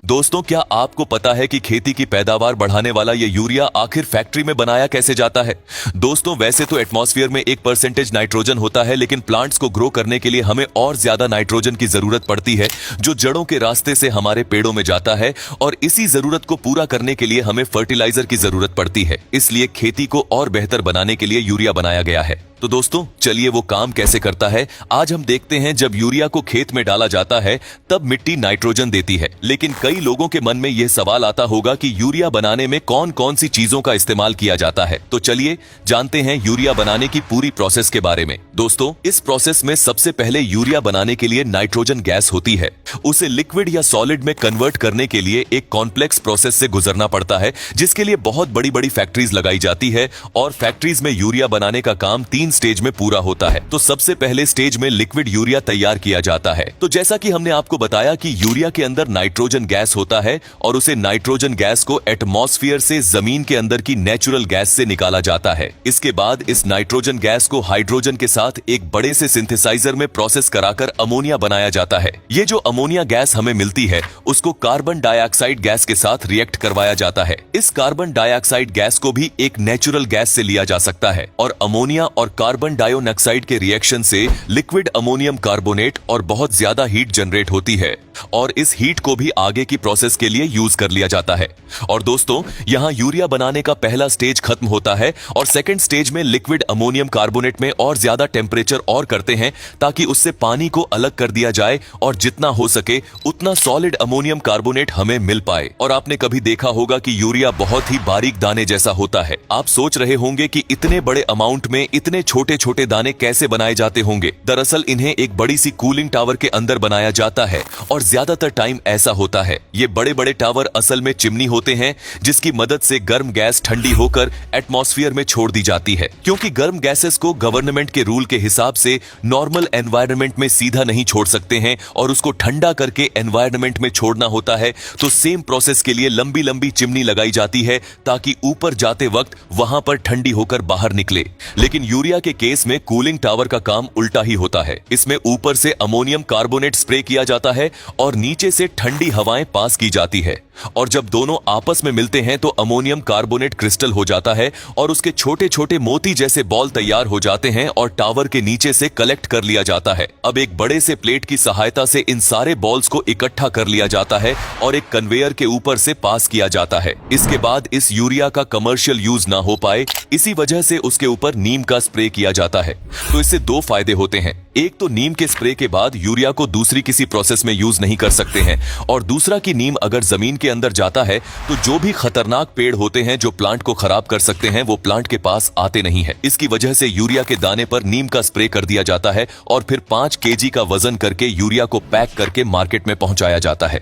दोस्तों, क्या आपको पता है कि खेती की पैदावार बढ़ाने वाला ये यूरिया आखिर फैक्ट्री में बनाया कैसे जाता है? दोस्तों, वैसे तो एटमॉस्फेयर में 1% नाइट्रोजन होता है, लेकिन प्लांट्स को ग्रो करने के लिए हमें और ज्यादा नाइट्रोजन की जरूरत पड़ती है, जो जड़ों के रास्ते से हमारे पेड़ों में जाता है। और इसी जरूरत को पूरा करने के लिए हमें फर्टिलाइजर की जरूरत पड़ती है। इसलिए खेती को और बेहतर बनाने के लिए यूरिया बनाया गया है। तो दोस्तों, चलिए वो काम कैसे करता है आज हम देखते हैं। जब यूरिया को खेत में डाला जाता है तब मिट्टी नाइट्रोजन देती है, लेकिन कई लोगों के मन में यह सवाल आता होगा कि यूरिया बनाने में कौन कौन सी चीजों का इस्तेमाल किया जाता है। तो चलिए जानते हैं यूरिया बनाने की पूरी प्रोसेस के बारे में। दोस्तों, इस प्रोसेस में सबसे पहले यूरिया बनाने के लिए नाइट्रोजन गैस होती है। उसे लिक्विड या सॉलिड में कन्वर्ट करने के लिए एक कॉम्प्लेक्स प्रोसेस से गुजरना पड़ता है, जिसके लिए बहुत बड़ी बड़ी फैक्ट्रीज लगाई जाती है। और फैक्ट्रीज में यूरिया बनाने का काम 3 स्टेज में पूरा होता है। तो सबसे पहले स्टेज में लिक्विड यूरिया तैयार किया जाता है। तो जैसा कि हमने आपको बताया कि यूरिया के अंदर नाइट्रोजन गैस होता है और उसे नाइट्रोजन गैस को एटमॉस्फेयर से जमीन के अंदर की नेचुरल गैस से निकाला जाता है। इसके बाद इस नाइट्रोजन गैस को हाइड्रोजन के साथ एक बड़े से सिंथेसाइजर में प्रोसेस कराकर अमोनिया बनाया जाता है। ये जो अमोनिया गैस हमें मिलती है उसको कार्बन डाइऑक्साइड गैस के साथ रिएक्ट करवाया जाता है। इस कार्बन डाइऑक्साइड गैस को भी एक नेचुरल गैस से लिया जा सकता है और अमोनिया और कार्बन डाइऑक्साइड के रिएक्शन से लिक्विड अमोनियम कार्बोनेट और बहुत ज्यादा हीट जनरेट होती है और इस हीट को भी आगे की प्रोसेस के लिए यूज कर लिया जाता है। और दोस्तों, यहाँ यूरिया बनाने का पहला स्टेज खत्म होता है और सेकंड स्टेज में लिक्विड अमोनियम कार्बोनेट में और ज्यादा टेम्परेचर और करते हैं ताकि उससे पानी को अलग कर दिया जाए और जितना हो सके उतना सॉलिड अमोनियम कार्बोनेट हमें मिल पाए। और आपने कभी देखा होगा कि यूरिया बहुत ही बारीक दाने जैसा होता है। आप सोच रहे होंगे कि इतने बड़े अमाउंट में इतने छोटे छोटे दाने कैसे बनाए जाते होंगे। दरअसल इन्हें एक बड़ी सी कूलिंग टावर के अंदर बनाया जाता है और ज्यादातर टाइम ऐसा होता है। ये बड़े बड़े टावर असल में चिमनी होते हैं, जिसकी मदद से गर्म गैस ठंडी होकर एटमॉस्फेयर में छोड़ दी जाती है। क्योंकि गर्म गैसेस को गवर्नमेंट के रूल के हिसाब से नॉर्मल एनवायरनमेंट में सीधा नहीं छोड़ सकते हैं और उसको ठंडा करके एनवायरनमेंट में छोड़ना होता है। तो सेम प्रोसेस के लिए लंबी लंबी चिमनी लगाई जाती है ताकि ऊपर जाते वक्त वहां पर ठंडी होकर बाहर निकले। लेकिन यूरिया के केस में कूलिंग टावर का काम उल्टा ही होता है। इसमें ऊपर से अमोनियम कार्बोनेट स्प्रे किया जाता है और नीचे से ठंडी हवाएं पास की जाती है। और जब दोनों आपस में मिलते हैं तो अमोनियम कार्बोनेट क्रिस्टल हो जाता है और उसके छोटे छोटे मोती जैसे बॉल तैयार हो जाते हैं और टावर के नीचे से कलेक्ट कर लिया जाता है। अब एक बड़े से प्लेट की सहायता से इन सारे बॉल्स को इकट्ठा कर लिया जाता है और एक कन्वेयर के ऊपर से पास किया जाता है। इसके बाद इस यूरिया का कमर्शियल यूज ना हो पाए, इसी वजह से उसके ऊपर नीम का स्प्रे किया जाता है। तो इससे 2 फायदे होते हैं। एक तो नीम के स्प्रे के बाद यूरिया को दूसरी किसी प्रोसेस में यूज नहीं कर सकते हैं, और दूसरा कि नीम अगर जमीन के अंदर जाता है तो जो भी खतरनाक पेड़ होते हैं जो प्लांट को खराब कर सकते हैं वो प्लांट के पास आते नहीं है। इसकी वजह से यूरिया के दाने पर नीम का स्प्रे कर दिया जाता है और फिर 5 kg का वजन करके यूरिया को पैक करके मार्केट में पहुंचाया जाता है।